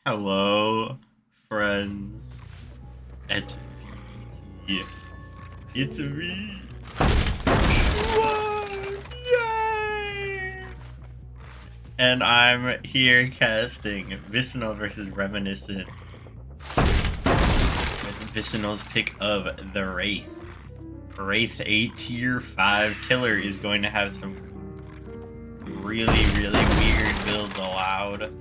Hello, friends at DBT. It's me. Yay! And I'm here casting Vicinal versus Reminiscent with Vicinal's pick of the Wraith. Wraith, a tier 5 killer, is going to have some really weird builds allowed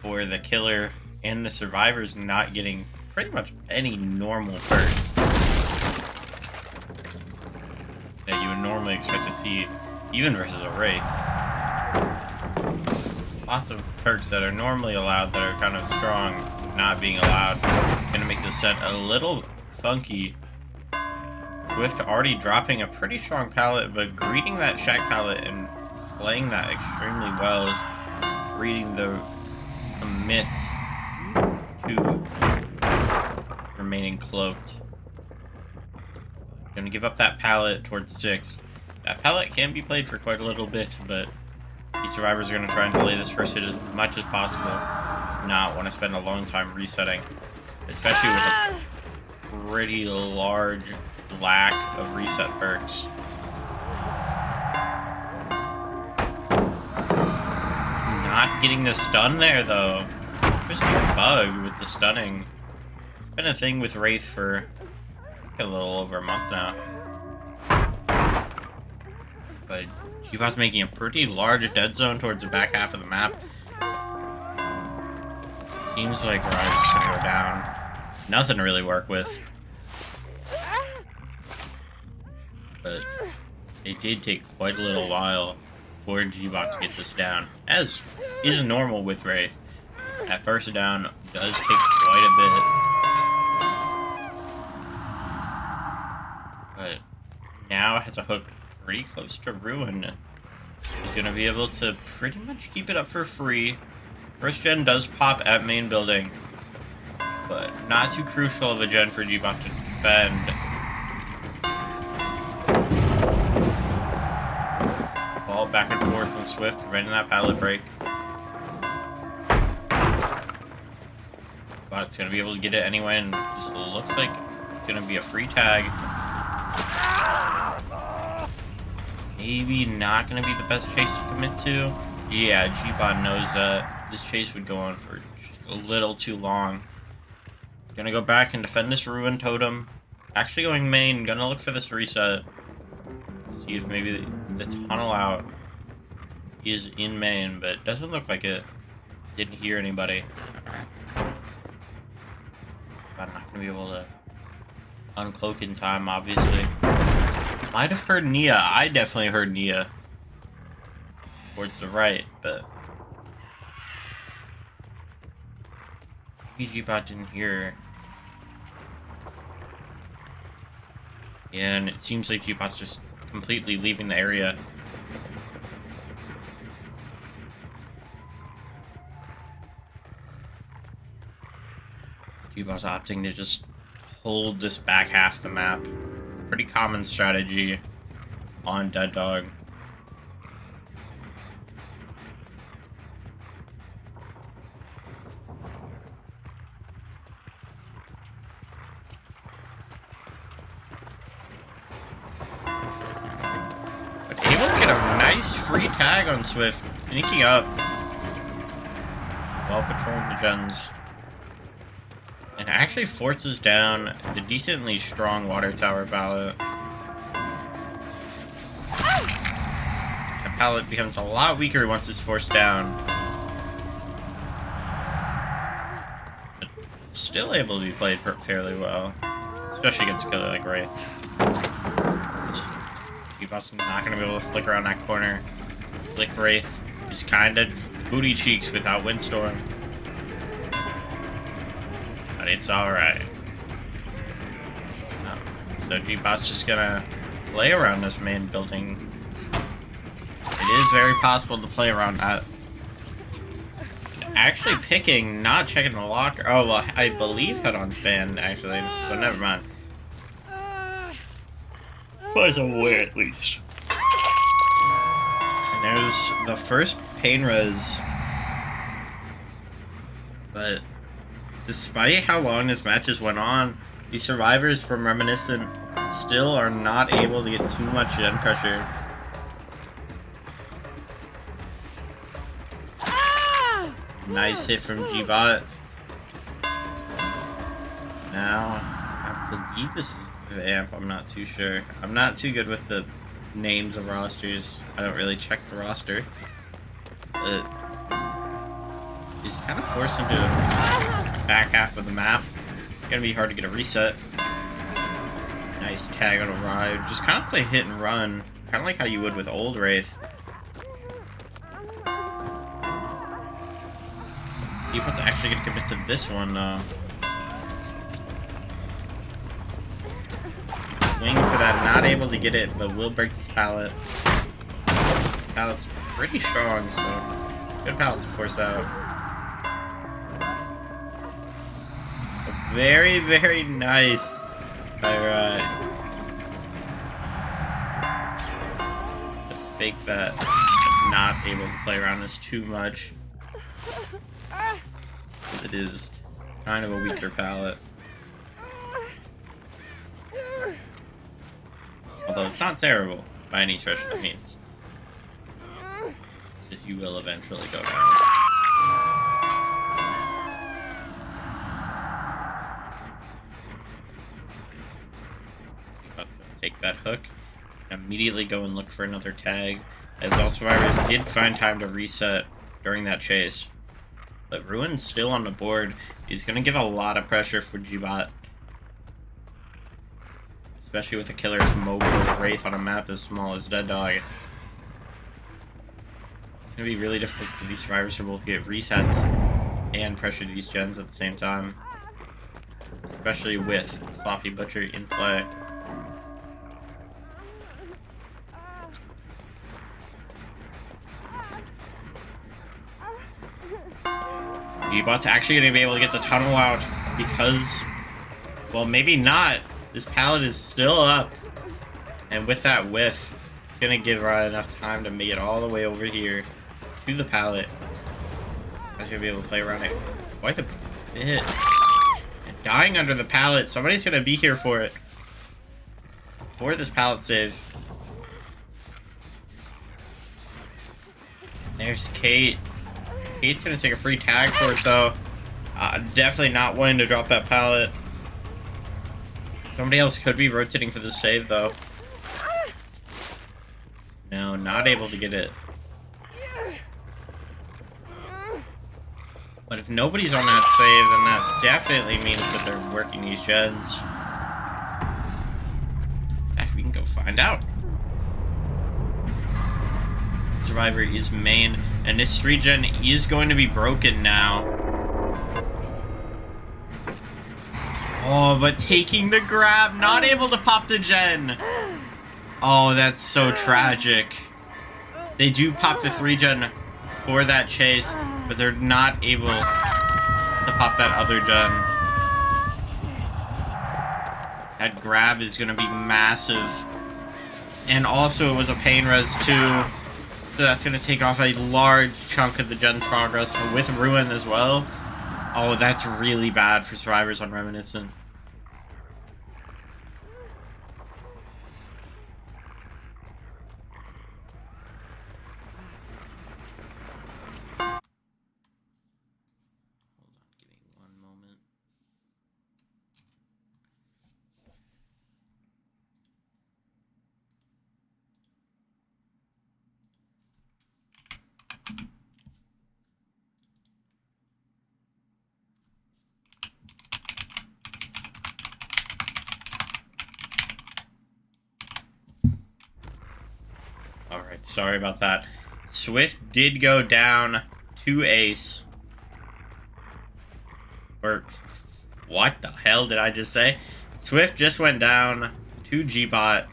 for the killer and the survivors, not getting pretty much any normal perks that you would normally expect to see even versus a Wraith. Lots of perks that are normally allowed that are kind of strong not being allowed. Gonna make this set a little funky. Swift already dropping a pretty strong palette, but greeting that shack palette and playing that extremely well is reading the commit to remaining cloaked. Gonna give up that palette towards 6. That palette can be played for quite a little bit, but these survivors are gonna try and delay this first hit as much as possible. Not want to spend a long time resetting, especially with a pretty large lack of reset perks. Not getting the stun there, though. Just a bug with the stunning. It's been a thing with Wraith for a little over a month now. But G-Bot's making a pretty large dead zone towards the back half of the map. Seems like Rise is gonna go down. Nothing to really work with. But it did take quite a little while for G-Bot to get this down, as is normal with Wraith. That first down does take quite a bit. But now has a hook pretty close to Ruin. He's going to be able to pretty much keep it up for free. First gen does pop at main building, but not too crucial of a gen for G-Bot to defend. Ball back and forth from Swift, preventing that pallet break. But it's going to be able to get it anyway, and this looks like it's going to be a free tag. Maybe not going to be the best chase to commit to. Yeah, G-Bot knows that this chase would go on for just a little too long. Gonna go back and defend this Ruin Totem. Actually going main, gonna look for this reset. See if maybe the tunnel out is in main, but it doesn't look like it. Didn't hear anybody. I'm not gonna be able to uncloak in time, obviously. Might have heard Nia. I definitely heard Nia towards the right, but G-Bot didn't hear her. Yeah, and it seems like G-Bot's just completely leaving the area. G-Bot's opting to just hold this back half of the map. Pretty common strategy on Dead Dog. But able to get a nice free tag on Swift, sneaking up while patrolling the gens. And actually forces down the decently strong water tower pallet. The pallet becomes a lot weaker once it's forced down. But still able to be played fairly well. Especially against a killer like Wraith. G-Bot's not going to be able to flick around that corner. Flick Wraith is kind of booty cheeks without Windstorm. But it's alright. So G-Bot's just gonna play around this main building. It is very possible to play around that. Actually picking, not checking the locker. Oh, well, I believe head-on's banned, actually. But never mind. Was aware, at least. And there's the first pain res But despite how long this matches went on, the survivors from Reminiscent still are not able to get too much gen pressure. Nice hit from G-Bot. Now, I believe this is Vamp, I'm not too sure. I'm not too good with the names of rosters. I don't really check the roster. But it's kind of forced him to the back half of the map. It's gonna be hard to get a reset. Nice tag on a ride. Just kind of play hit and run. Kind of like how you would with old Wraith. People's actually gonna commit to this one though. Swing for that, not able to get it, but will break this pallet. Pallet's pretty strong, so good pallet to force out. Very, very nice. Alright. To fake that. Not able to play around this too much. It is kind of a weaker palette. Although it's not terrible by any stretch of the means. Just you will eventually go down. Let's take that hook. Immediately go and look for another tag. As all survivors did find time to reset during that chase. But Ruin's still on the board. He's going to give a lot of pressure for G-Bot. Especially with a killer as mobile as Wraith on a map as small as Dead Dog. It's going to be really difficult for these survivors to both get resets and pressure these gens at the same time. Especially with Sloppy Butcher in play. G-Bot's actually going to be able to get the tunnel out because, well, maybe not. This pallet is still up. And with that whiff, it's going to give Ryan enough time to make it all the way over here to the pallet. He's going to be able to play around it quite a bit. And dying under the pallet, somebody's going to be here for it. For this pallet save. There's Kate. Kate's gonna take a free tag for it though. Definitely not wanting to drop that pallet. Somebody else could be rotating for the save though. No, not able to get it. But if nobody's on that save, then that definitely means that they're working these gens. In fact, we can go find out. Survivor is main, and this 3-gen is going to be broken now. Oh, but taking the grab, not able to pop the gen. Oh, that's so tragic. They do pop the 3-gen for that chase, but they're not able to pop that other gen. That grab is going to be massive. And also it was a pain res too. So that's going to take off a large chunk of the gen's progress with Ruin as well. Oh, that's really bad for survivors on Reminiscent. Hold on, give me one moment. Alright, sorry about that. Swift did go down to Ace. Or, what the hell did I just say? Swift just went down to G-Bot.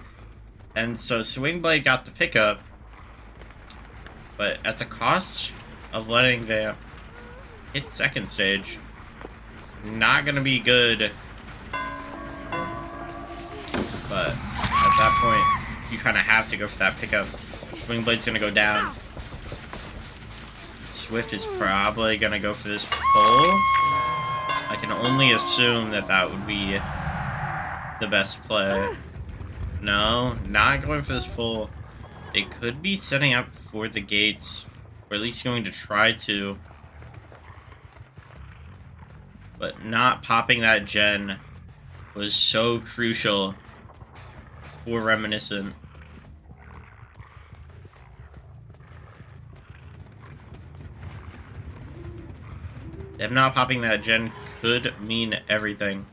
And so Swingblade got the pickup. But at the cost of letting Vamp hit second stage. Not gonna be good. But at that point, you kind of have to go for that pickup. Swingblade's gonna go down. Swift is probably gonna go for this pull. I can only assume that that would be the best play. No, not going for this pull. They could be setting up for the gates, or at least going to try to. But not popping that gen was so crucial for Reminiscent. Them not popping that gen could mean everything.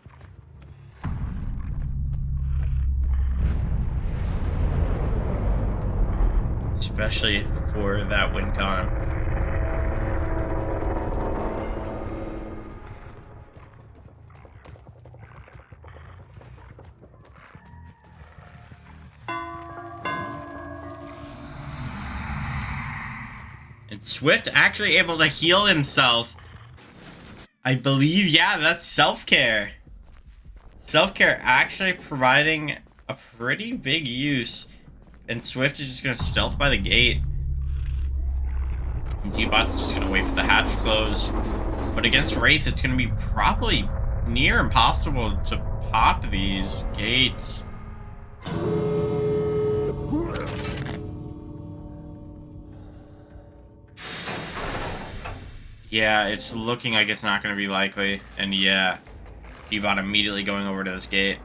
Especially for that win con. And Swift actually able to heal himself. I believe, yeah, that's self-care. Self-care actually providing a pretty big use. And Swift is just going to stealth by the gate. And G-Bot's just going to wait for the hatch to close. But against Wraith, it's going to be probably near impossible to pop these gates. Yeah, it's looking like it's not going to be likely. And yeah, G-Bot immediately going over to this gate.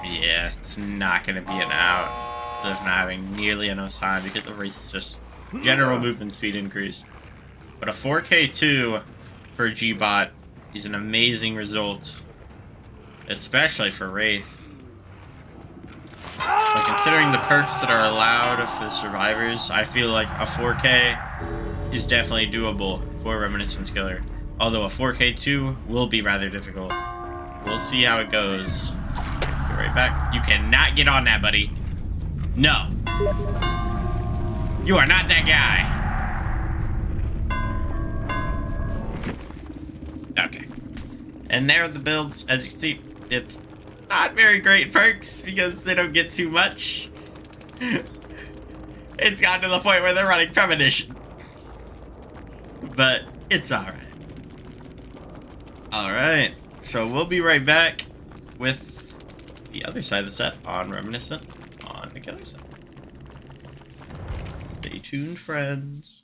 Yeah, it's not going to be an out. There's not having nearly enough time because the race is just general movement speed increase. But a 4K2 for G-Bot is an amazing result, especially for Wraith. But considering the perks that are allowed for the survivors, I feel like a 4K is definitely doable for Reminiscence Killer. Although a 4K2 will be rather difficult. We'll see how it goes. Be right back. You cannot get on that, buddy. No. You are not that guy. Okay. And there are the builds. As you can see, it's not very great perks because they don't get too much. It's gotten to the point where they're running premonition. But it's alright. Alright. So we'll be right back with the other side of the set on Reminiscent on the Killer set. Stay tuned, friends.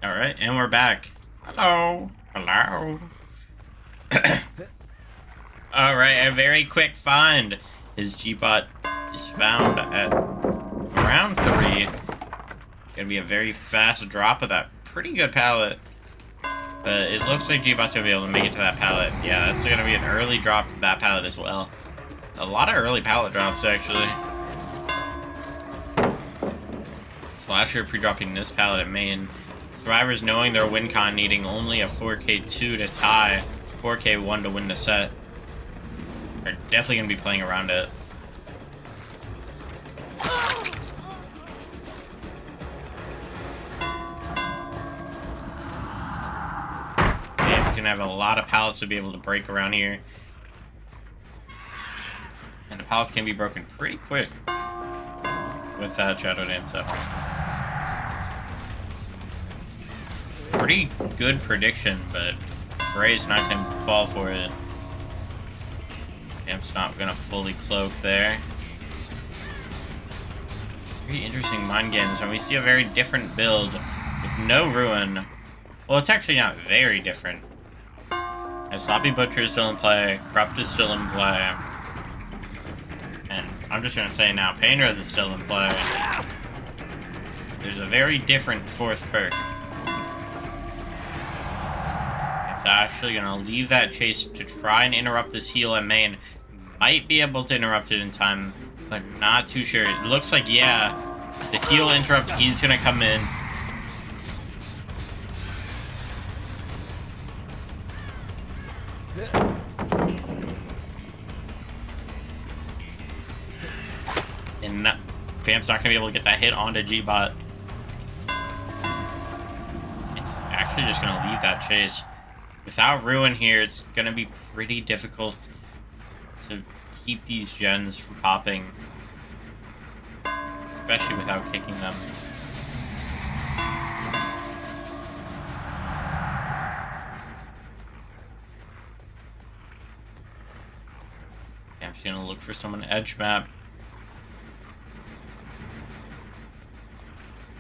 Alright, and we're back. Hello. Hello. Alright, a very quick find. His G-Bot is found at round 3. Gonna be a very fast drop of that pretty good pallet. But it looks like G-Bot's gonna be able to make it to that pallet. Yeah, that's gonna be an early drop of that pallet as well. A lot of early pallet drops, actually. Slasher pre-dropping this pallet at main. Survivors knowing their win con needing only a 4K2 to tie, 4K1 to win the set. They're definitely gonna be playing around it. Yeah, he's gonna have a lot of pallets to be able to break around here. And the pallets can be broken pretty quick with that Shadow Dance up. Pretty good prediction, but Gray's not going to fall for it. Amp's not going to fully cloak there. Very interesting mind games, and we see a very different build with no Ruin. Well, it's actually not very different. As Sloppy Butcher is still in play, Corrupt is still in play. And I'm just going to say now, Painrez is still in play. There's a very different fourth perk. It's actually going to leave that chase to try and interrupt this heal at main. Might be able to interrupt it in time, but not too sure. It looks like, yeah, the heal interrupt is going to come in. And Vamp's not going to be able to get that hit onto G-Bot. And he's actually just going to leave that chase. Without Ruin here, it's going to be pretty difficult to keep these gens from popping. Especially without kicking them. Vamp's going to look for someone edge map.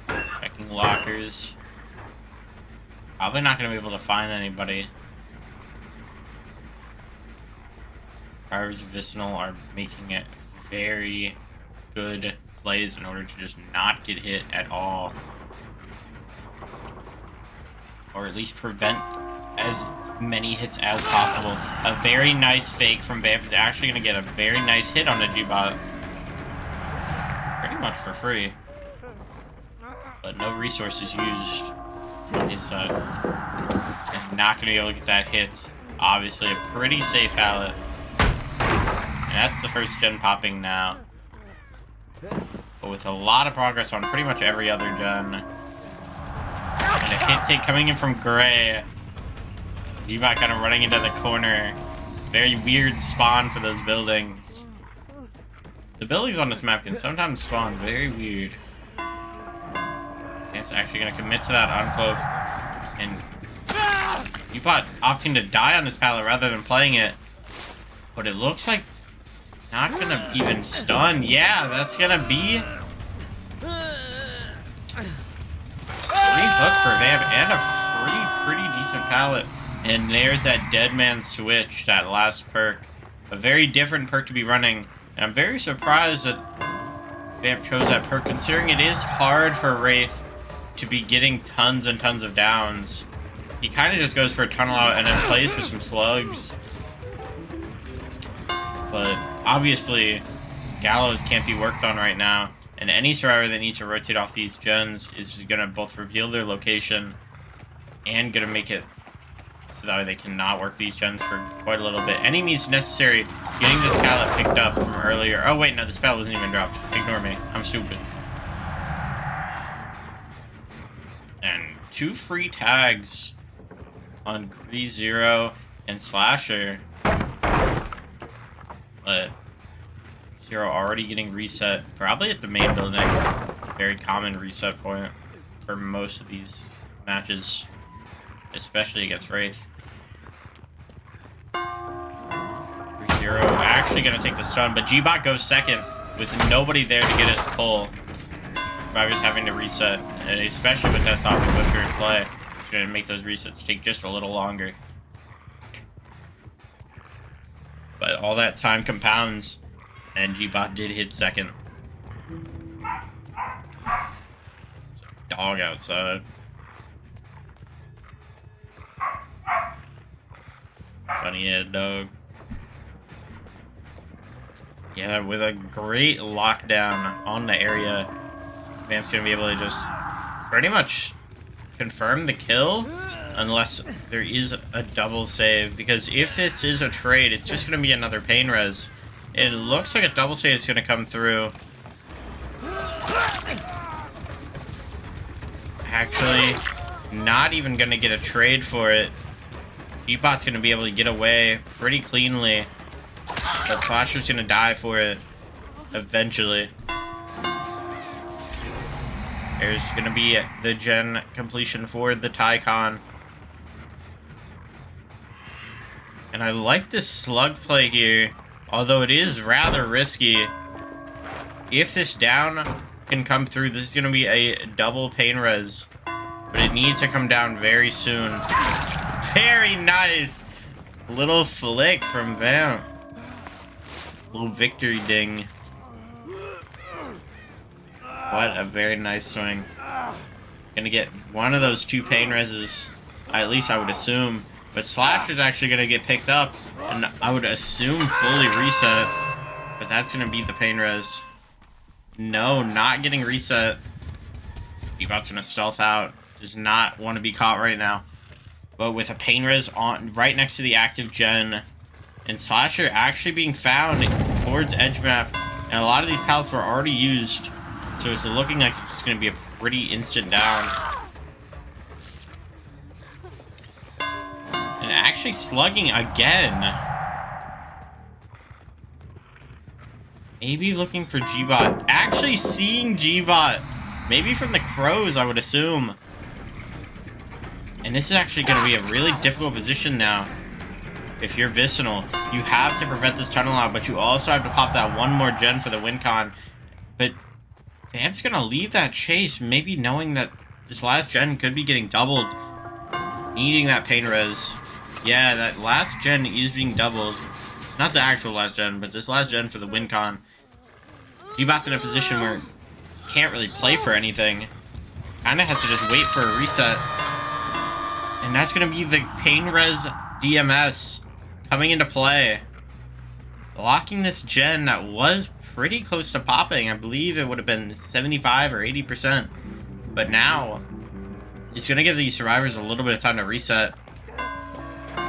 Checking lockers. Probably not going to be able to find anybody. Drivers of Vicinal are making it very good plays in order to just not get hit at all. Or at least prevent as many hits as possible. A very nice fake from Vamp is actually going to get a very nice hit on the G-Bot. Pretty much for free. But no resources used on his side. And not going to be able to get that hit. Obviously a pretty safe pallet. And that's the first gen popping now. But with a lot of progress on pretty much every other gen. And a hit take coming in from Gray. G-Bot kind of running into the corner. Very weird spawn for those buildings. The buildings on this map can sometimes spawn very weird. It's actually going to commit to that uncloak. And G-Bot opting to die on this pallet rather than playing it. But it looks like not going to even stun. Yeah, that's going to be free hook for Vamp and a pretty decent pallet. And there's that Dead Man Switch, that last perk. A very different perk to be running. And I'm very surprised that Vamp chose that perk, considering it is hard for Wraith to be getting tons and tons of downs. He kind of just goes for a tunnel out and then plays for some slugs. But obviously, Gallows can't be worked on right now. And any survivor that needs to rotate off these gens is going to both reveal their location and going to make it so that way they cannot work these gens for quite a little bit. Any means necessary. Getting this pallet picked up from earlier. Oh wait, no, this pallet wasn't even dropped. Ignore me. I'm stupid. And 2 free tags on Gree Zero and Slasher. But Zero already getting reset, probably at the main building. Very common reset point for most of these matches, especially against Wraith. Zero actually going to take the stun, but G-Bot goes second with nobody there to get his pull. Survivors having to reset, and especially with that Sloppy Butcher in play. going to make those resets take just a little longer. But all that time compounds, and G-Bot did hit second. Dog outside. Funny head dog. Yeah, with a great lockdown on the area, Vamp's gonna be able to just pretty much confirm the kill, unless there is a double save, because if this is a trade, it's just gonna be another pain res. It looks like a double save is gonna come through. Actually, not even gonna get a trade for it. G-Bot's gonna be able to get away pretty cleanly, but Slasher's gonna die for it eventually. There's gonna be the gen completion for the Tycon. And I like this slug play here, although it is rather risky. If this down can come through, this is gonna be a double pain res, but it needs to come down very soon. Very nice! Little flick from Vamp. Little victory ding. What a very nice swing. Gonna get one of those two pain reses, at least I would assume. But Slasher's actually gonna get picked up, and I would assume fully reset. But that's gonna be the pain res. No, not getting reset. G-Bot's gonna stealth out. Does not want to be caught right now. But with a pain res on right next to the active gen, and Slasher actually being found towards edge map, and a lot of these pallets were already used, so it's looking like it's going to be a pretty instant down. And actually slugging again. Maybe looking for G-Bot. Actually seeing G-Bot. Maybe from the crows, I would assume. And this is actually going to be a really difficult position now. If you're Vicinal, you have to prevent this tunnel out, but you also have to pop that one more gen for the win con. But Vamp's going to leave that chase, maybe knowing that this last gen could be getting doubled. Needing that pain res. Yeah, that last gen is being doubled. Not the actual last gen, but this last gen for the win con. G-Bot's in a position where he can't really play for anything. Kinda has to just wait for a reset. And that's going to be the pain res DMS coming into play. Locking this gen that was pretty close to popping. I believe it would have been 75 or 80%. But now, it's going to give these survivors a little bit of time to reset.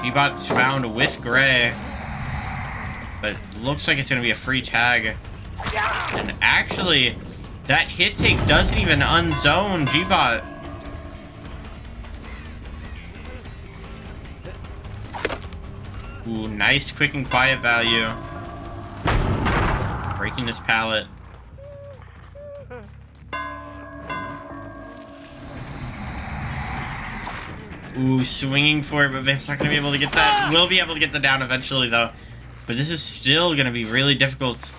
G-Bot's found with Gray. But looks like it's going to be a free tag. And actually, that hit take doesn't even unzone G-Bot. Ooh, nice quick and quiet value. Breaking this pallet. Ooh, swinging for it, but Vamp's not going to be able to get that. Will be able to get the down eventually, though. But this is still going to be really difficult.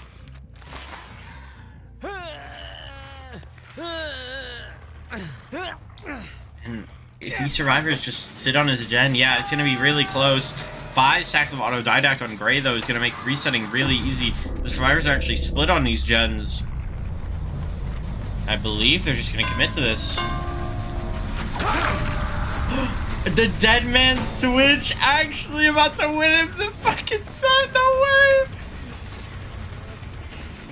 And if these survivors just sit on his gen, yeah, it's going to be really close. 5 stacks of autodidact on Gray, though, is going to make resetting really easy. The survivors are actually split on these gens. I believe they're just going to commit to this. The dead man switch actually about to win him the fucking set. No way.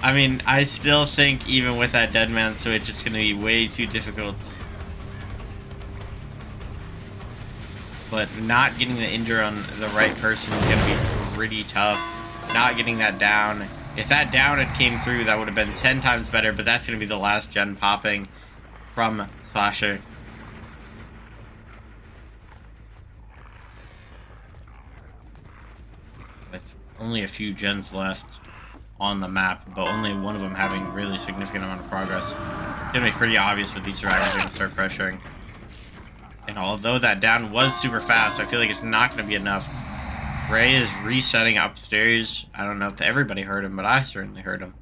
I mean, I still think even with that dead man switch, it's going to be way too difficult. But not getting the injure on the right person is going to be pretty tough. Not getting that down. If that down had came through, that would have been 10 times better, but that's going to be the last gen popping from Slasher. With only a few gens left on the map, but only one of them having really significant amount of progress. It's going to be pretty obvious what these survivors are going to start pressuring. And although that down was super fast, I feel like it's not going to be enough. Ray is resetting upstairs. I don't know if everybody heard him, but I certainly heard him.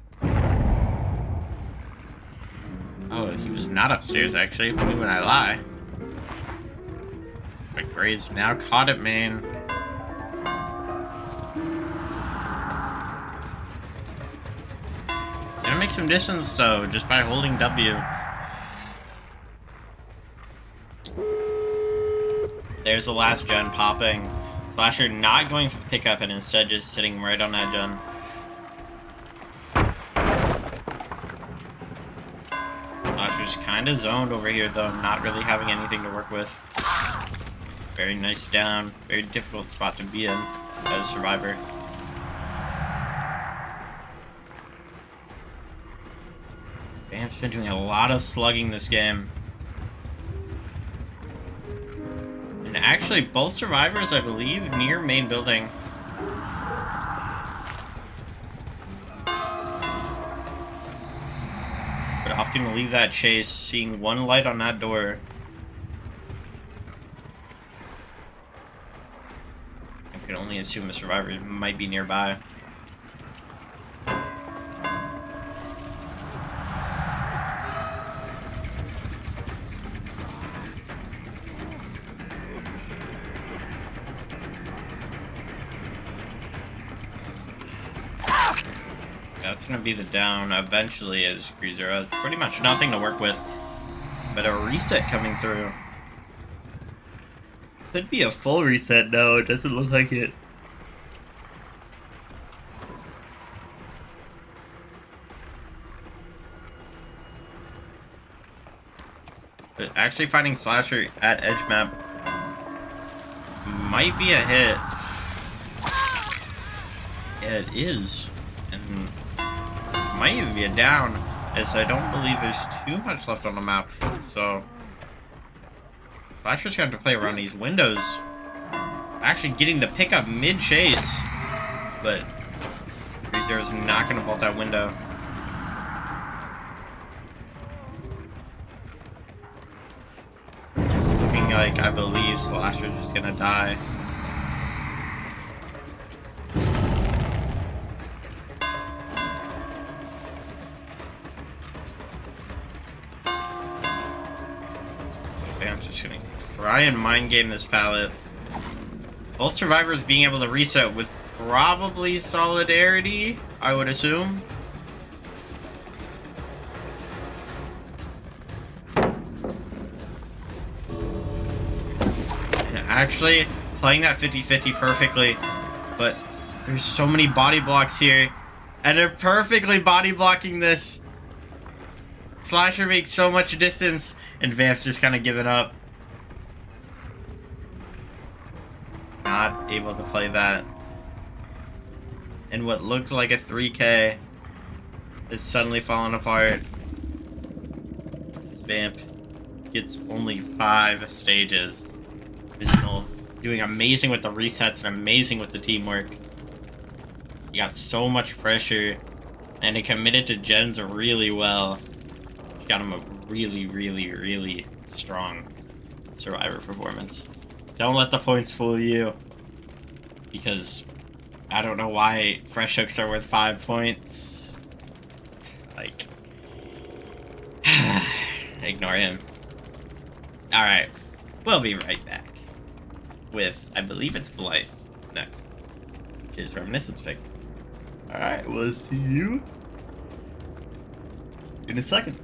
Oh, he was not upstairs, actually. When I lie. Quick Graze now caught it, man. Gonna make some distance though, just by holding W. There's the last gen popping. Slasher not going for the pickup and instead just sitting right on that gen. Slasher's kind of zoned over here though, not really having anything to work with. Very nice down, very difficult spot to be in as a survivor. Vam's been doing a lot of slugging this game. And actually, both survivors, I believe, near main building. But opting to leave that chase, seeing one light on that door. I can only assume the survivor might be nearby. That's gonna be the down eventually, as Greaser has pretty much nothing to work with. But a reset coming through. Could be a full reset, no, it doesn't look like it. But actually finding Slasher at edge map might be a hit. Yeah, it is. And might even be a down, as I don't believe there's too much left on the map. So Flasher's going to play around these windows. Actually getting the pickup mid-chase. But Greaser is not going to vault that window. It's looking like, I believe, Slasher's just going to die. I'm just gonna try and mind game this pallet. Both survivors being able to reset with probably solidarity, I would assume. And actually, playing that 50-50 perfectly, but there's so many body blocks here, and they're perfectly body blocking this. Slasher makes so much distance, and Vamp's just kind of giving up. Not able to play that. And what looked like a 3K is suddenly falling apart. This Vamp gets only 5 stages. Vicinal doing amazing with the resets and amazing with the teamwork. He got so much pressure, and he committed to gens really well. Got him a really, really, really strong survivor performance. Don't let the points fool you, because I don't know why fresh hooks are worth 5 points. Like, ignore him. Alright, we'll be right back with, I believe it's Blight next. His Reminiscence pick. Alright, we'll see you in a second.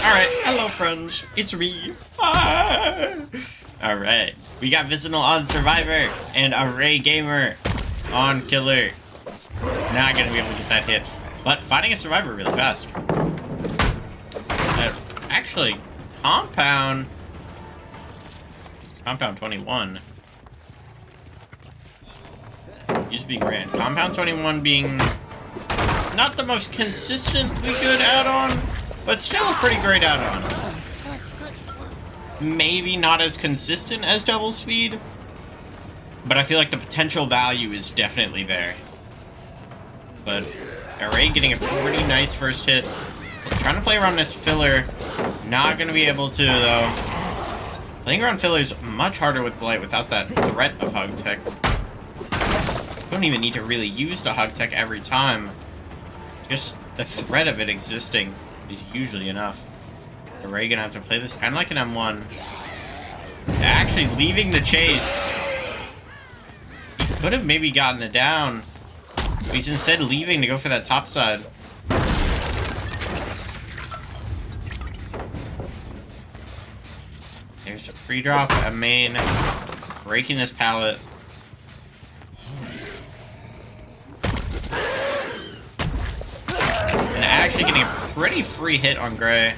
Alright, hello friends, it's me. Ah. Alright, we got Vicinal on Survivor and Array Gamer on Killer. Not gonna be able to get that hit, but finding a Survivor really fast. Actually, Compound 21 is being ran. Compound 21 being not the most consistently good add-on, but still a pretty great add-on. Maybe not as consistent as Double Speed, but I feel like the potential value is definitely there. But Array getting a pretty nice first hit. Trying to play around this filler. Not going to be able to, though. Playing around filler is much harder with Blight without that threat of Hug Tech. Don't even need to really use the Hug Tech every time. Just the threat of it existing is usually enough. Array gonna have to play this kind of like an M1. Actually leaving the chase. He could have maybe gotten it down. But he's instead leaving to go for that top side. There's a pre-drop, a main, breaking this pallet. And actually getting a pretty free hit on Gray.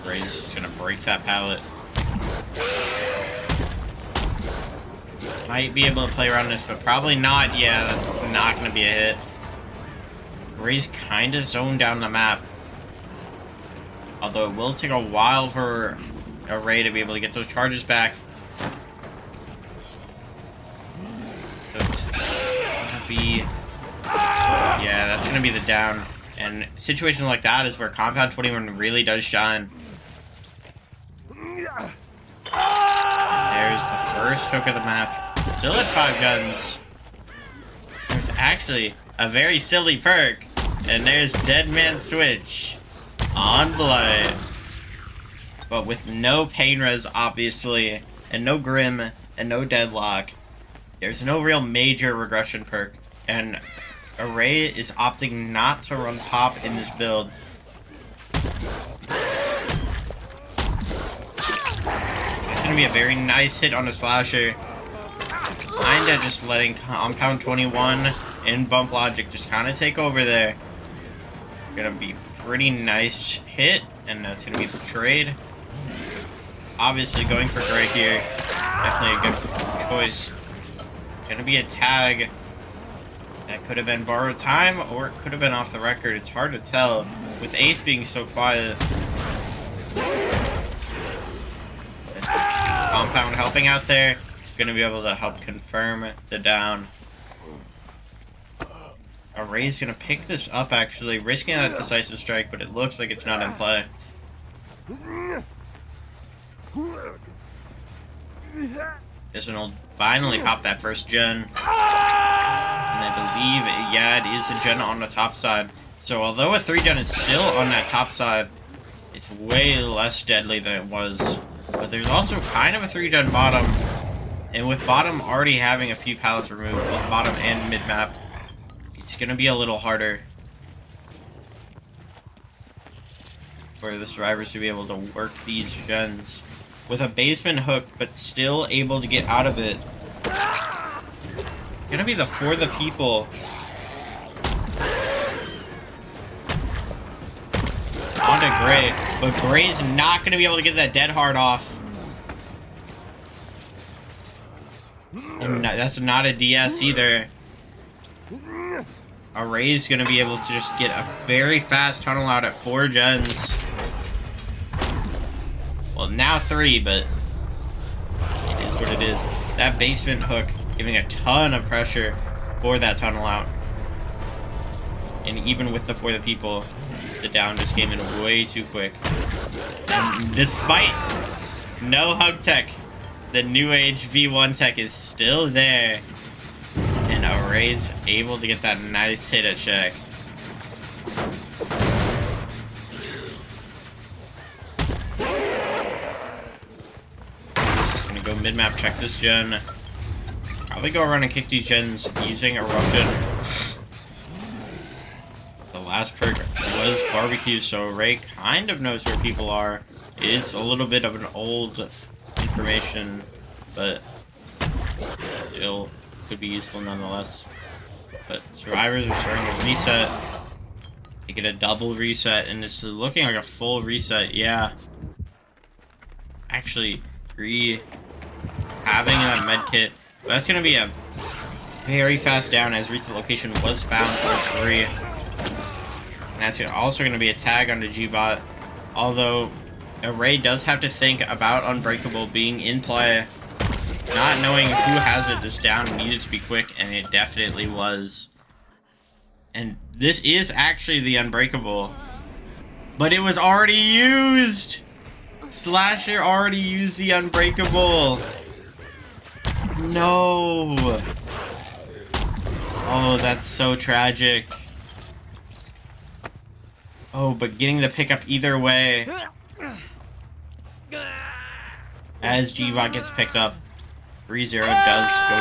Gray's just gonna break that pallet. Might be able to play around this, but probably not. Yeah, that's not gonna be a hit. Gray's kind of zoned down the map. Although it will take a while for Array to be able to get those charges back. So it's gonna be... yeah, that's gonna be the down. And situations like that is where Compound 21 really does shine. There's the first hook of the map. Still at 5 guns. There's actually a very silly perk. And there's Dead Man Switch on Blight. But with no pain res, obviously, and no Grim, and no Deadlock, there's no real major regression perk. And Array is opting not to run pop in this build. It's gonna be a very nice hit on the slasher. Kinda just letting Compound 21 and Bump Logic just kinda take over there. Gonna be pretty nice hit, and that's gonna be the trade. Obviously going for Gray here. Definitely a good choice. Gonna be a tag. That could have been borrowed time, or it could have been off the record. It's hard to tell, with Ace being so quiet. Compound helping out there. Gonna be able to help confirm the down. Array's gonna pick this up, actually, risking that decisive strike, but it looks like it's not in play. This one will finally pop that first gen. And I believe, yeah, it is a gen on the top side. So although a 3 gen is still on that top side, it's way less deadly than it was. But there's also kind of a 3 gen bottom. And with bottom already having a few pallets removed, both bottom and mid map, it's gonna be a little harder for the survivors to be able to work these gens with a basement hook, but still able to get out of it. Gonna be the For the People. Onto Gray, but Gray's not gonna be able to get that dead hard off. And that's not a DS either. Array's gonna be able to just get a very fast tunnel out at 4 gens. Well, now 3, but it is what it is. That basement hook giving a ton of pressure for that tunnel out. And even with the For the People, the down just came in way too quick. And despite no Hug Tech, the New Age V1 Tech is still there. And Array's able to get that nice hit at check. Just gonna go mid-map, check this gen. Probably go around and kick these gens using Eruption. was barbecue, so Ray kind of knows where people are. It is a little bit of an old information, but still could be useful nonetheless. But survivors are starting to reset. They get a double reset, and it's looking like a full reset. Yeah. Actually, Gree having that med kit. But that's going to be a very fast down, as recent location was found for 3. And that's also going to be a tag onto G-Bot. Although, Ray does have to think about Unbreakable being in play. Not knowing who has it, this down needed to be quick, and it definitely was. And this is actually the Unbreakable. But it was already used! Slasher already used the Unbreakable. No! Oh, that's so tragic. Oh, but getting the pickup either way. As G-Bot gets picked up, 3-0 does go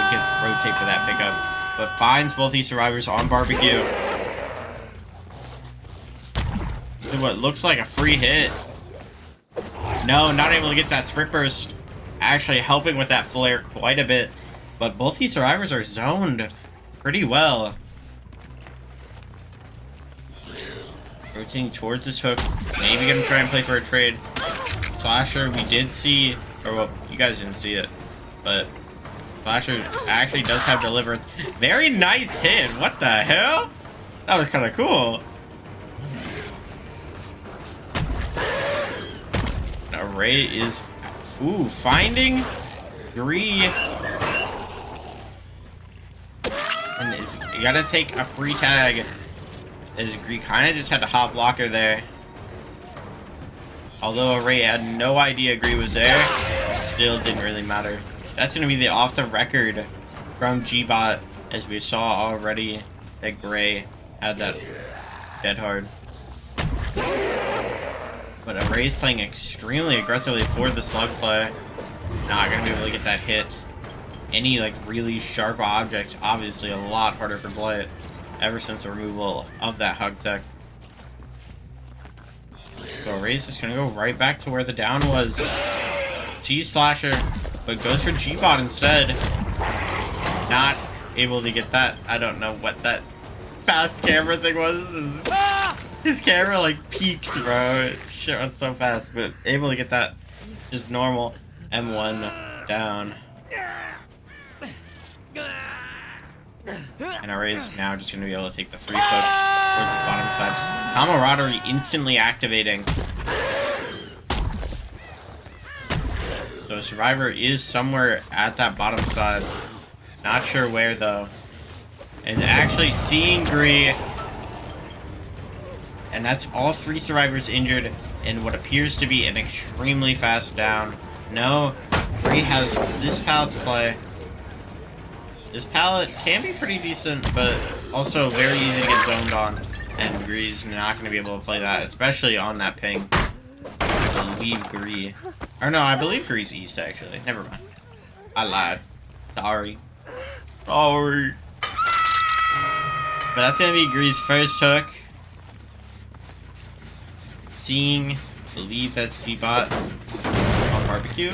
rotate for that pickup, but finds both these survivors on barbecue. What looks like a free hit. No, not able to get that sprint burst. Actually helping with that flare quite a bit, but both these survivors are zoned pretty well. Rotating towards this hook. Maybe gonna try and play for a trade. Slasher, we did see, or well, you guys didn't see it, but Slasher actually does have Deliverance. Very nice hit. What the hell? That was kind of cool. Now Ray is, ooh, finding Gree. And it's, you gotta take a free tag. As Gree kind of just had to hop blocker there. Although Ray had no idea Gree was there, it still didn't really matter. That's going to be the off the record from G-Bot, as we saw already that Gray had that dead hard. But Ray's playing extremely aggressively for the slug play. Not going to be able to get that hit. Any like really sharp object, obviously a lot harder for Blight ever since the removal of that hug tech. So Ray's just gonna go right back to where the down was. Sees Slasher, but goes for G-Bot instead. Not able to get that. I don't know what that fast camera thing was. His camera like peaked, bro. Shit was so fast, but able to get that just normal M1 down. And Ray's now just going to be able to take the free push towards this bottom side. Camaraderie instantly activating. So Survivor is somewhere at that bottom side. Not sure where though. And actually seeing Gree. And that's all 3 survivors injured in what appears to be an extremely fast down. No, Gree has this pallet to play. This pallet can be pretty decent, but also very easy to get zoned on. And Gree's not going to be able to play that, especially on that ping. I believe Gree. Or no, I believe Gree's east, actually. Never mind. I lied. Sorry. Sorry. But that's going to be Gree's first hook. Seeing, believe that's G-Bot on barbecue.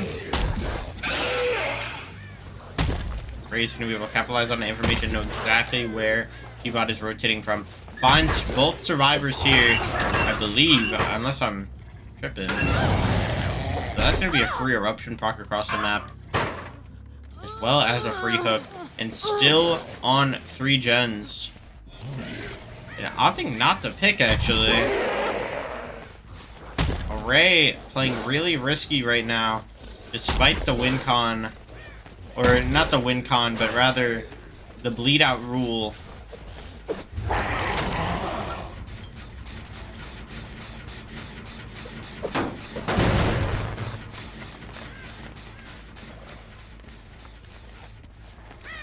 Ray's going to be able to capitalize on the information, know exactly where G-Bot is rotating from. Finds both survivors here, I believe, unless I'm tripping. So that's going to be a free eruption proc across the map, as well as a free hook, and still on 3 gens. And opting not to pick, actually. Ray playing really risky right now, despite the win con. Or not the win con, but rather the bleed out rule.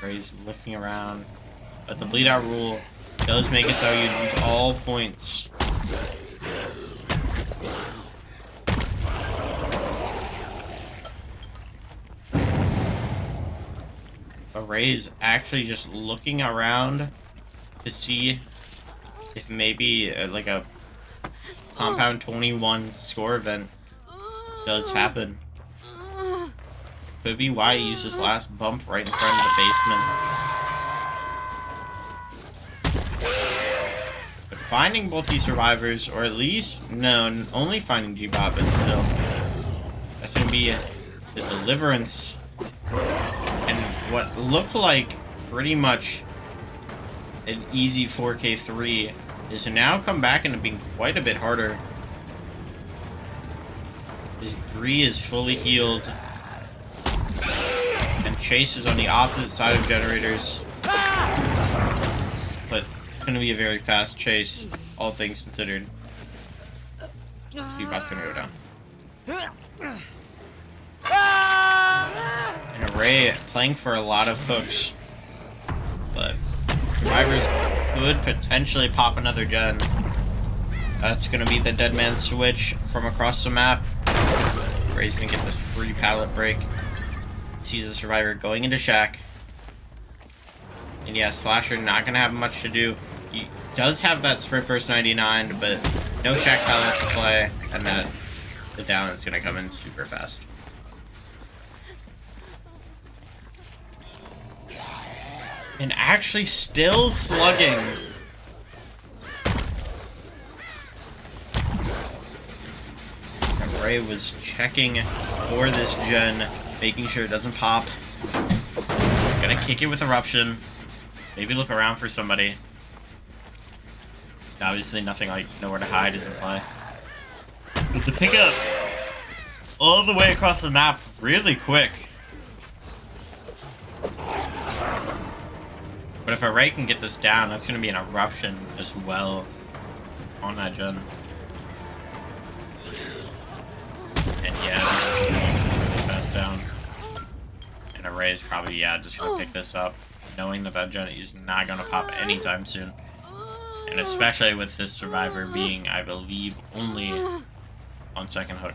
Ray's looking around, but the bleed out rule does make it so you lose all points. Ray's actually just looking around to see if maybe like a compound 21 score event does happen. Could be why he used this last bump right in front of the basement. But finding both these survivors, or at least, no, only finding G-Bot, but still, that's going to be the deliverance. And what looked like pretty much an easy 4K3 is now come back into being quite a bit harder. His Bree is fully healed. And Chase is on the opposite side of generators. But it's going to be a very fast chase, all things considered. G-Bot's going to go down. And Array playing for a lot of hooks. But Survivors could potentially pop another gen. That's going to be the dead man switch from across the map. Ray's going to get this free pallet break. Sees the Survivor going into Shack. And yeah, Slasher not going to have much to do. He does have that Sprint Burst 99, but no Shack pallet to play. And that the down is going to come in super fast. And actually still slugging. And Ray was checking for this gen, making sure it doesn't pop. Gonna kick it with Eruption. Maybe look around for somebody. Obviously nothing like nowhere to hide is in play. But to pick up all the way across the map really quick. But if Array can get this down, that's going to be an Eruption as well on that gen. And yeah, really fast down. And Array is probably, yeah, just going to pick this up, knowing that that gen is not going to pop anytime soon. And especially with this Survivor being, I believe, only on second hook.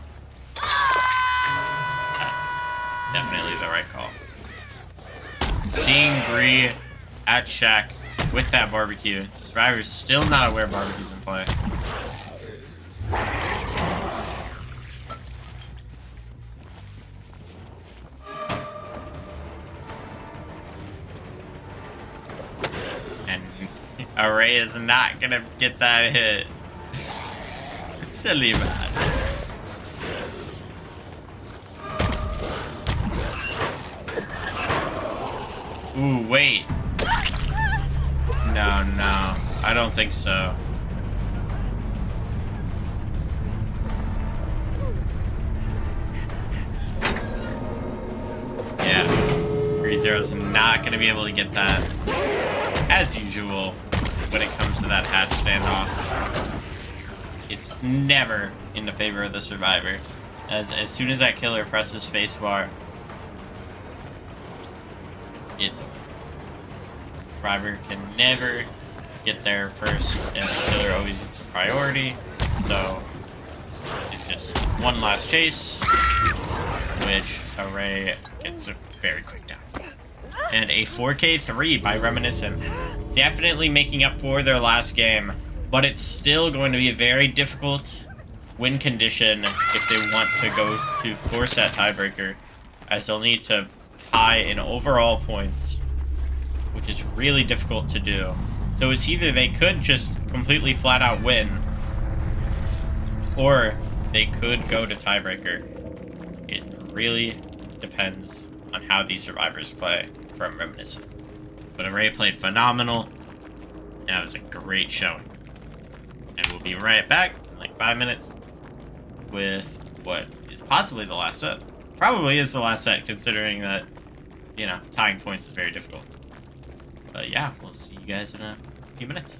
That's definitely the right call. Seeing Bree at Shack with that barbecue. Survivor's still not aware barbecue's in play. And Array is not gonna get that hit. Silly man. Ooh, wait. No, I don't think so. Yeah, 3-0's not going to be able to get that, as usual, when it comes to that hatch standoff. It's never in the favor of the Survivor. As soon as that killer presses spacebar, it's Survivor can never get there first, and the killer always is the priority. So it's just one last chase, which Array gets a very quick down. And a 4K3 by Reminiscent. Definitely making up for their last game, but it's still going to be a very difficult win condition if they want to go to force that tiebreaker, as they'll need to tie in overall points, which is really difficult to do. So it's either they could just completely flat out win, or they could go to tiebreaker. It really depends on how these Survivors play from Reminiscent. But Array played phenomenal, and that was a great showing. And we'll be right back in like 5 minutes with what is possibly the last set. Probably is the last set, considering that, you know, tying points is very difficult. But yeah, we'll see you guys in a few minutes.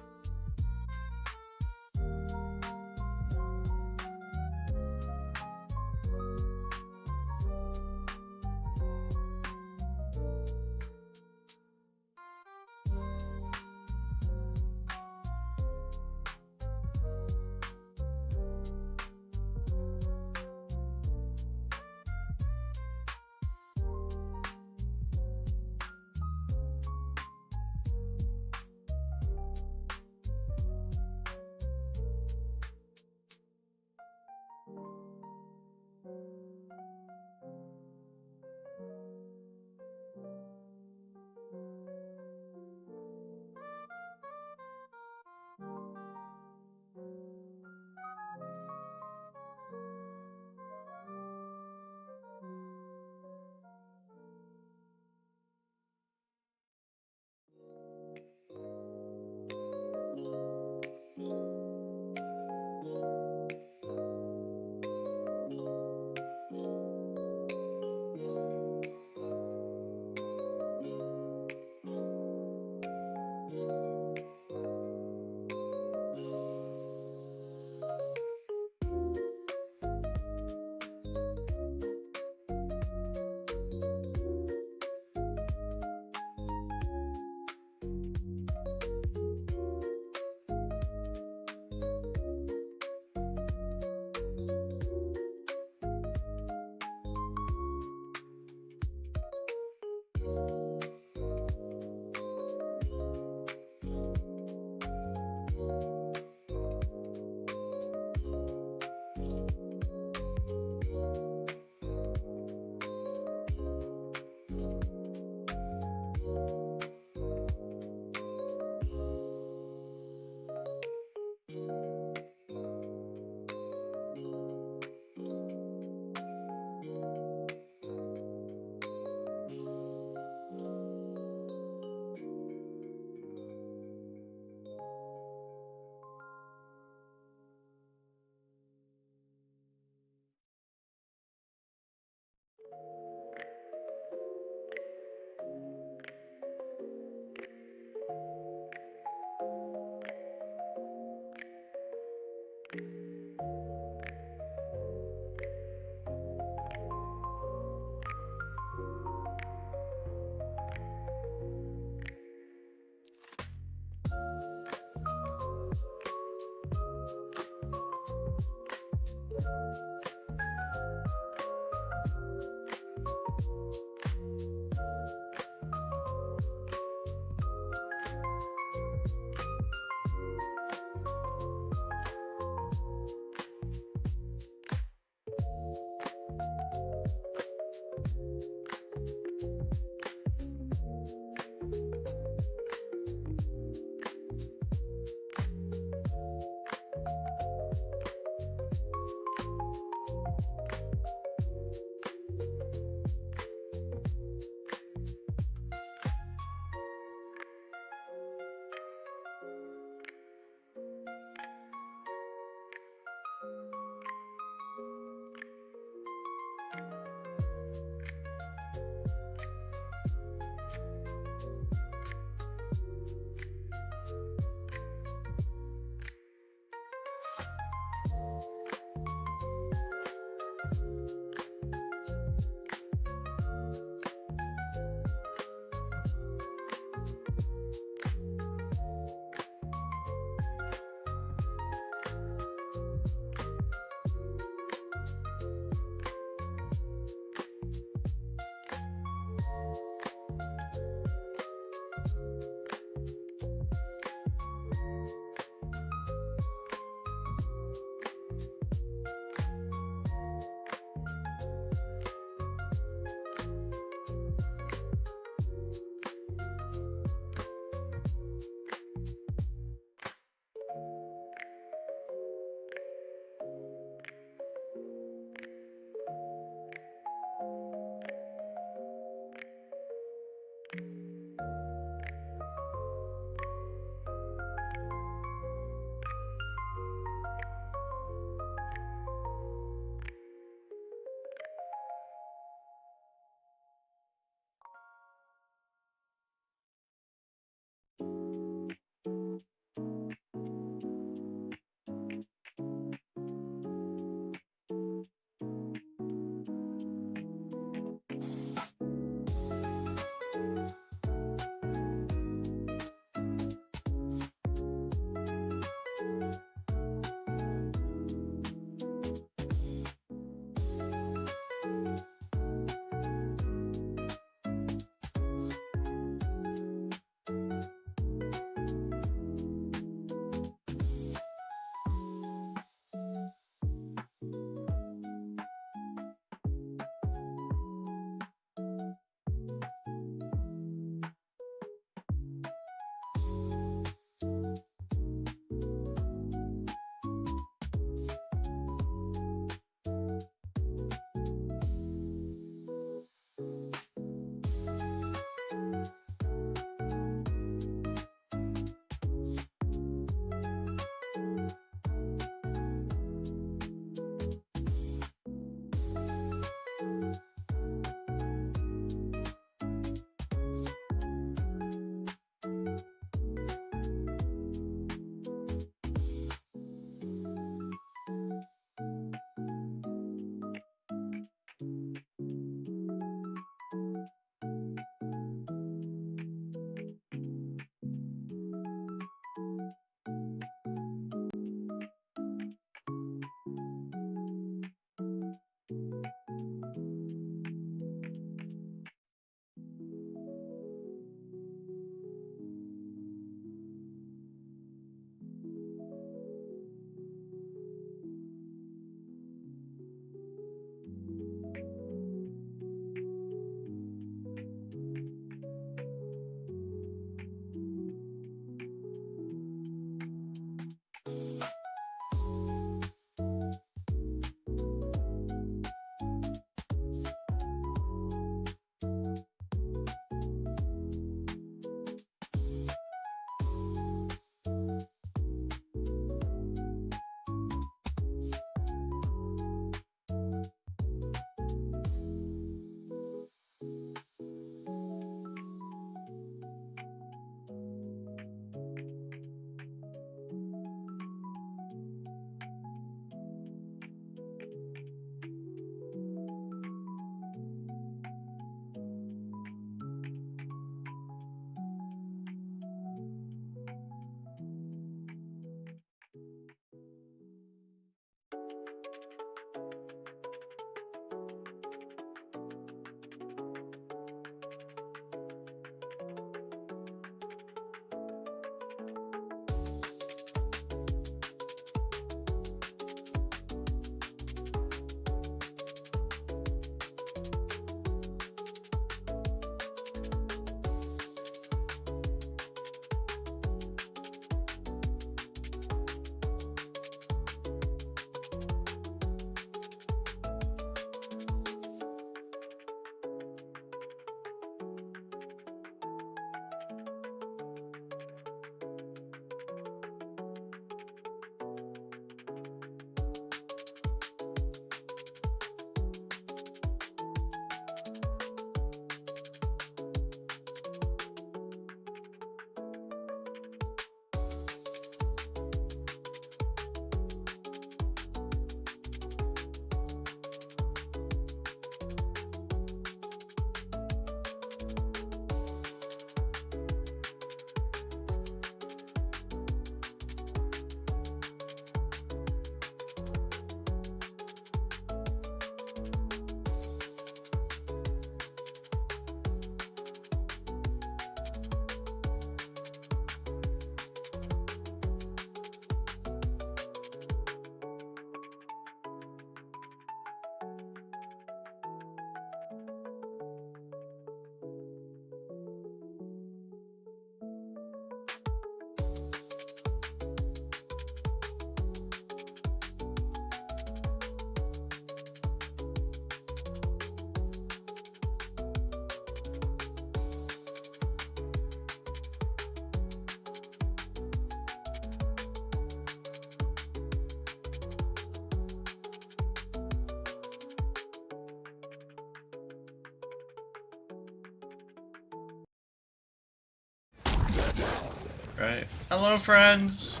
right? Hello, friends.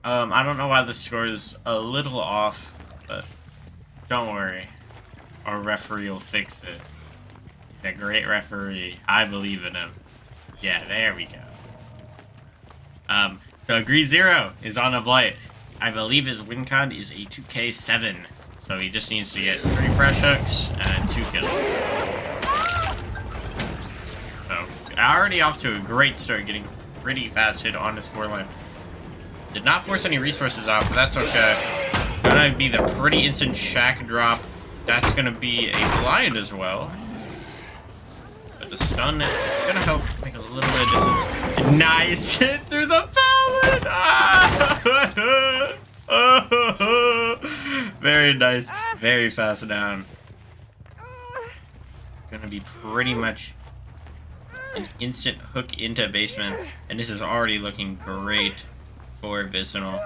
I don't know why the score is a little off, but don't worry. Our referee will fix it. He's a great referee. I believe in him. Yeah, there we go. So Grease Zero is on a Blight. I believe his win con is a 2K7. So he just needs to get 3 fresh hooks and 2 kills. So already off to a great start, getting pretty fast hit on his 4-line. Did not force any resources out, but that's okay. Gonna be the pretty instant shack drop. That's gonna be a blind as well. But the stun is gonna help make a little bit of distance. Nice hit through the pallet! Ah! Very nice. Very fast down. Gonna be pretty much an instant hook into basement. And this is already looking great for Vicinal.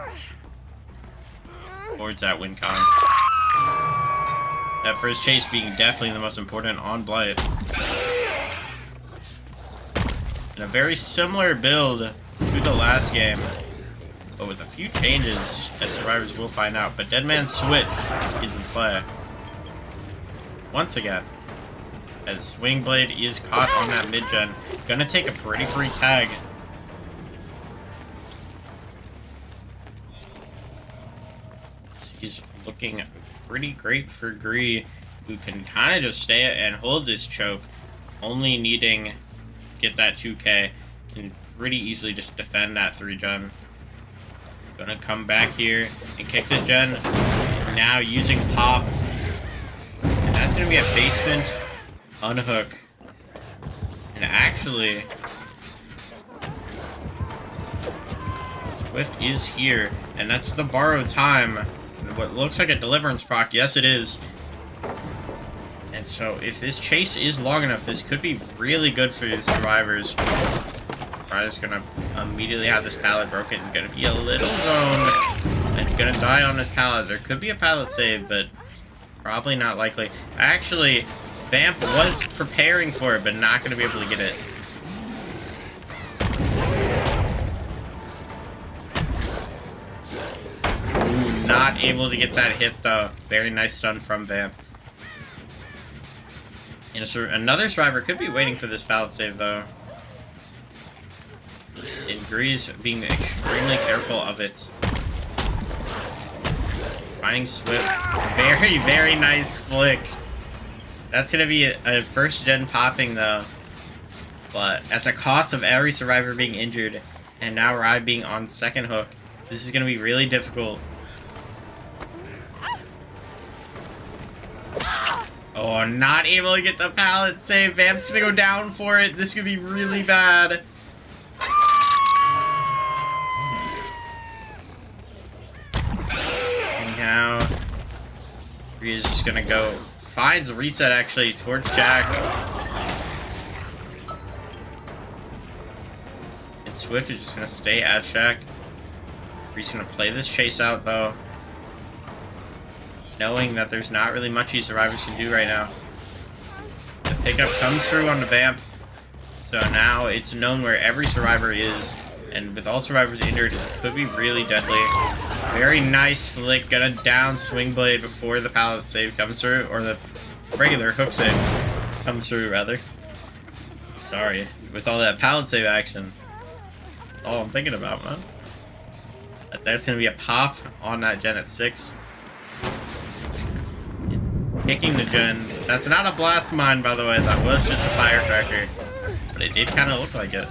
Towards that win con. That first chase being definitely the most important on Blight. And a very similar build to the last game, but with a few changes, as survivors will find out. But Deadman Switch is in play. Once again, as Swingblade is caught on that mid-gen. Gonna take a pretty free tag. He's looking pretty great for Gree, who can kind of just stay and hold this choke, only needing to get that 2K. Can pretty easily just defend that 3-gen. Gonna come back here and kick the gen. Now using pop. And that's gonna be a basement unhook. And actually, Swift is here, and that's the borrowed time. What looks like a deliverance proc, yes it is. And so if this chase is long enough, this could be really good for the survivors. Survivor's gonna immediately have this pallet broken, gonna be a little zoned, and gonna die on this pallet. There could be a pallet save, but probably not likely. Actually, Vamp was preparing for it, but not gonna be able to get it. Not able to get that hit though. Very nice stun from Vamp. And another survivor could be waiting for this pallet save though. And Grease being extremely careful of it. Finding Swift. Very, very nice flick. That's gonna be a first gen popping though. But at the cost of every survivor being injured, and now Rye being on second hook, this is gonna be really difficult. Oh, not able to get the pallet save. Vamp's gonna go down for it. This could be really bad. And now, Rhea is just gonna go. Finds reset actually towards Jack. And Swift is just gonna stay at Jack. Rhea's gonna play this chase out though, knowing that there's not really much these survivors can do right now. The pickup comes through on the Vamp, so now it's known where every survivor is, and with all survivors injured, it could be really deadly. Very nice flick, gonna down Swingblade before the pallet save comes through, or the regular hook save comes through, rather. Sorry, with all that pallet save action, that's all I'm thinking about, man. But there's gonna be a pop on that gen at 6. Kicking the gen. That's not a blast mine, by the way. That was just a firecracker. But it did kind of look like it.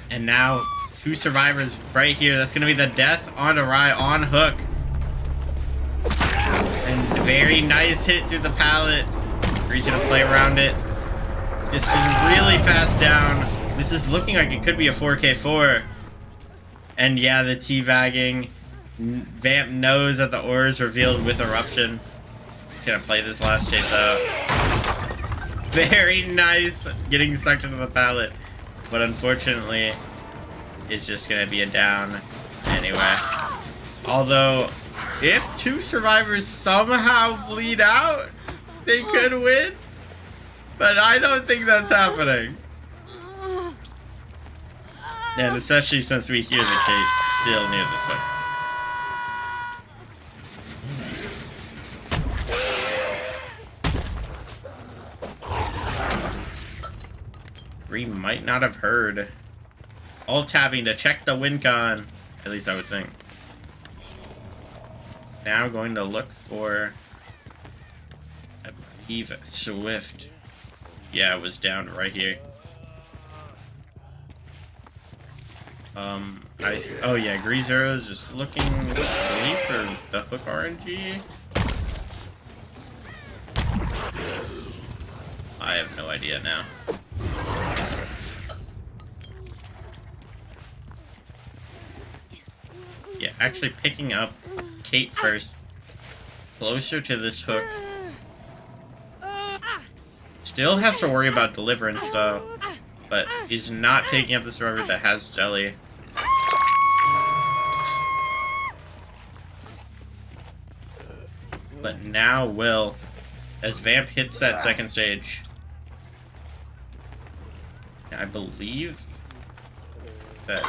And now, 2 survivors right here. That's going to be the death on Rye on hook. And very nice hit through the pallet. He's going to play around it. Just really fast down. This is looking like it could be a 4K4. And yeah, the teabagging. Vamp knows that the ore is revealed with Eruption. Gonna play this last chase out. Very nice, getting sucked into the pallet, but unfortunately it's just gonna be a down anyway. Although if 2 survivors somehow bleed out, they could win, but I don't think that's happening. And especially since we hear the Kate still near the hook. We might not have heard. Alt tabbing to check the win con. At least I would think. It's now going to look for, I believe, Swift. Yeah, it was down right here. Oh yeah, Greasero is just looking, I believe, for the hook RNG. I have no idea now. Yeah, actually picking up Kate first, closer to this hook. Still has to worry about Deliverance though, but he's not taking up the server that has Jelly. But now will, as Vamp hits that second stage. I believe that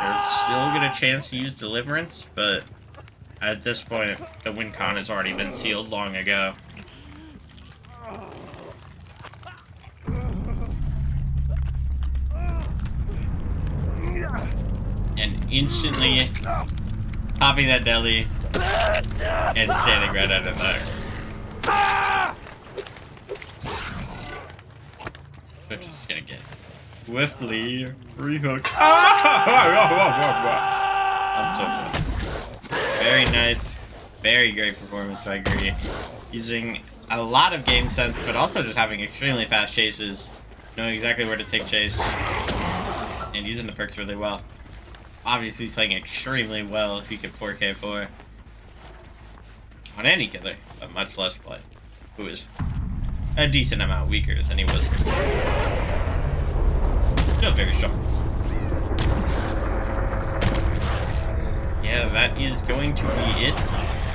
there's still get a chance to use Deliverance, but at this point, the win con has already been sealed long ago. And instantly popping that deli and standing right under there. Switch is gonna get swiftly rehooked. I'm so fun. Very nice. Very great performance by Gree. Using a lot of game sense, but also just having extremely fast chases. Knowing exactly where to take chase. And using the perks really well. Obviously playing extremely well if you get 4K4 on any killer, but much less Blight, who is a decent amount weaker than he was before. Still very strong. Yeah, that is going to be it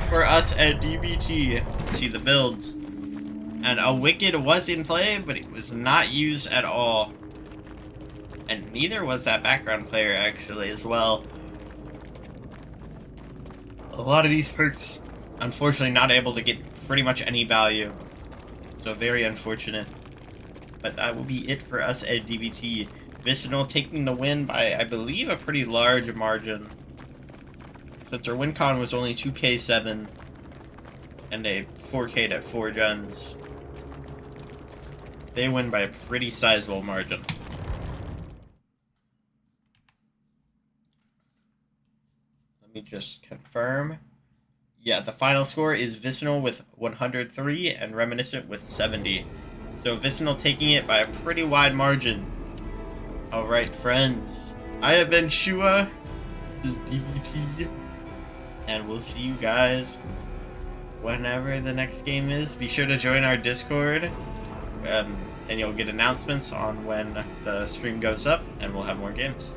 for us at DBT. Let's see the builds. And a Wicked was in play, but it was not used at all. And neither was that background player, actually, as well. A lot of these perks, unfortunately, not able to get pretty much any value. So very unfortunate. But that will be it for us at DBT. Vicinal taking the win by, I believe, a pretty large margin. Since our win con was only 2K7 and a 4K at 4 gens. They win by a pretty sizable margin. Let me just confirm. Yeah, the final score is Vicinal with 103 and Reminiscent with 70. So Vicinal taking it by a pretty wide margin. Alright, friends. I have been Shua. This is DBT. And we'll see you guys whenever the next game is. Be sure to join our Discord. And you'll get announcements on when the stream goes up, and we'll have more games.